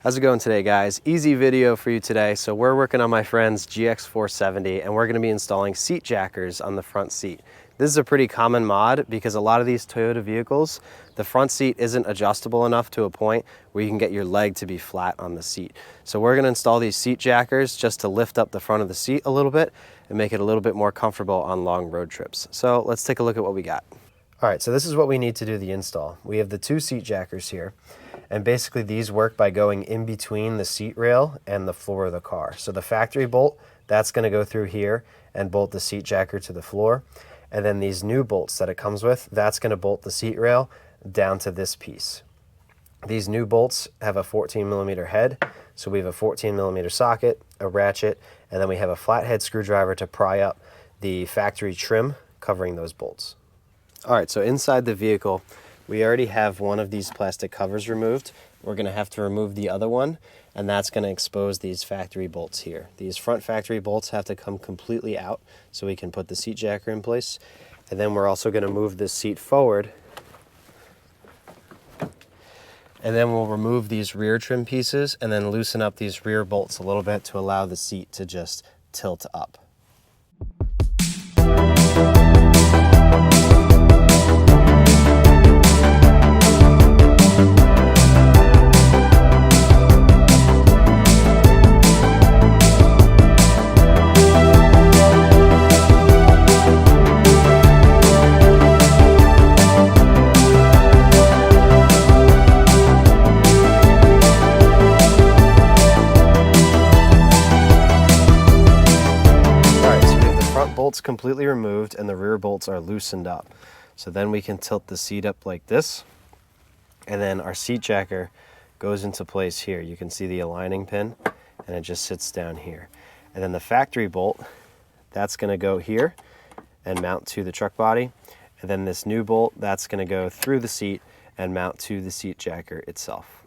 How's it going today, guys? Easy video for you today. So we're working on my friend's GX470 and we're going to be installing seat jackers on the front seat. This is a pretty common mod because a lot of these Toyota vehicles, the front seat isn't adjustable enough to a point where you can get your leg to be flat on the seat. So we're going to install these seat jackers just to lift up the front of the seat a little bit and make it a little bit more comfortable on long road trips. So let's take a look at what we got. All right, so this is what we need to do the install. We have the two seat jackers here. And basically these work by going in between the seat rail and the floor of the car. So the factory bolt, that's going to go through here and bolt the seat jacker to the floor. And then these new bolts that it comes with, that's going to bolt the seat rail down to this piece. These new bolts have a 14mm head. So we have a 14mm socket, a ratchet, and then we have a flathead screwdriver to pry up the factory trim covering those bolts. All right, so inside the vehicle, we already have one of these plastic covers removed. We're going to have to remove the other one, and that's going to expose these factory bolts here. These front factory bolts have to come completely out so we can put the seat jacker in place. And then we're also going to move this seat forward. And then we'll remove these rear trim pieces and then loosen up these rear bolts a little bit to allow the seat to just tilt up. Bolts completely removed and the rear bolts are loosened up. So then we can tilt the seat up like this, and then our seat jacker goes into place here. You can see the aligning pin and it just sits down here. And then the factory bolt, that's going to go here and mount to the truck body. And then this new bolt, that's going to go through the seat and mount to the seat jacker itself.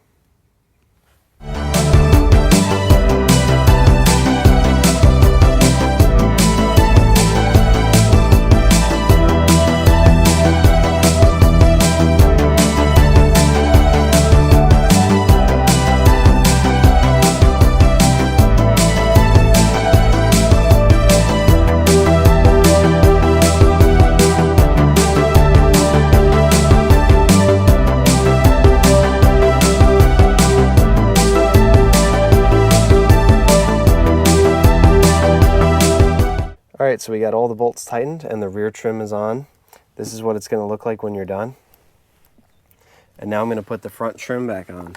All right, so we got all the bolts tightened and the rear trim is on. This is what it's going to look like when you're done. And now I'm going to put the front trim back on.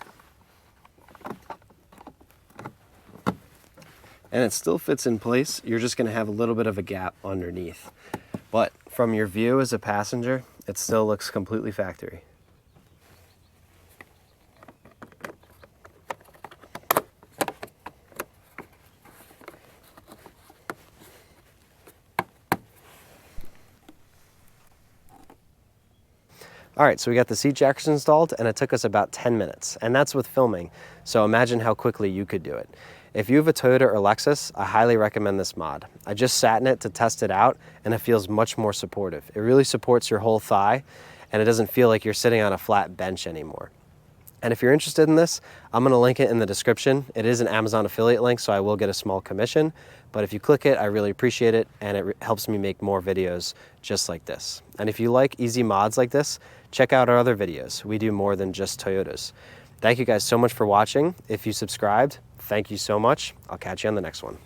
And it still fits in place. You're just going to have a little bit of a gap underneath. But from your view as a passenger, it still looks completely factory. All right, so we got the seat jackers installed and it took us about 10 minutes, and that's with filming. So imagine how quickly you could do it. If you have a Toyota or Lexus, I highly recommend this mod. I just sat in it to test it out and it feels much more supportive. It really supports your whole thigh and it doesn't feel like you're sitting on a flat bench anymore. And if you're interested in this, I'm going to link it in the description. It is an Amazon affiliate link, so I will get a small commission. But if you click it, I really appreciate it, and it helps me make more videos just like this. And if you like easy mods like this, check out our other videos. We do more than just Toyotas. Thank you guys so much for watching. If you subscribed, thank you so much. I'll catch you on the next one.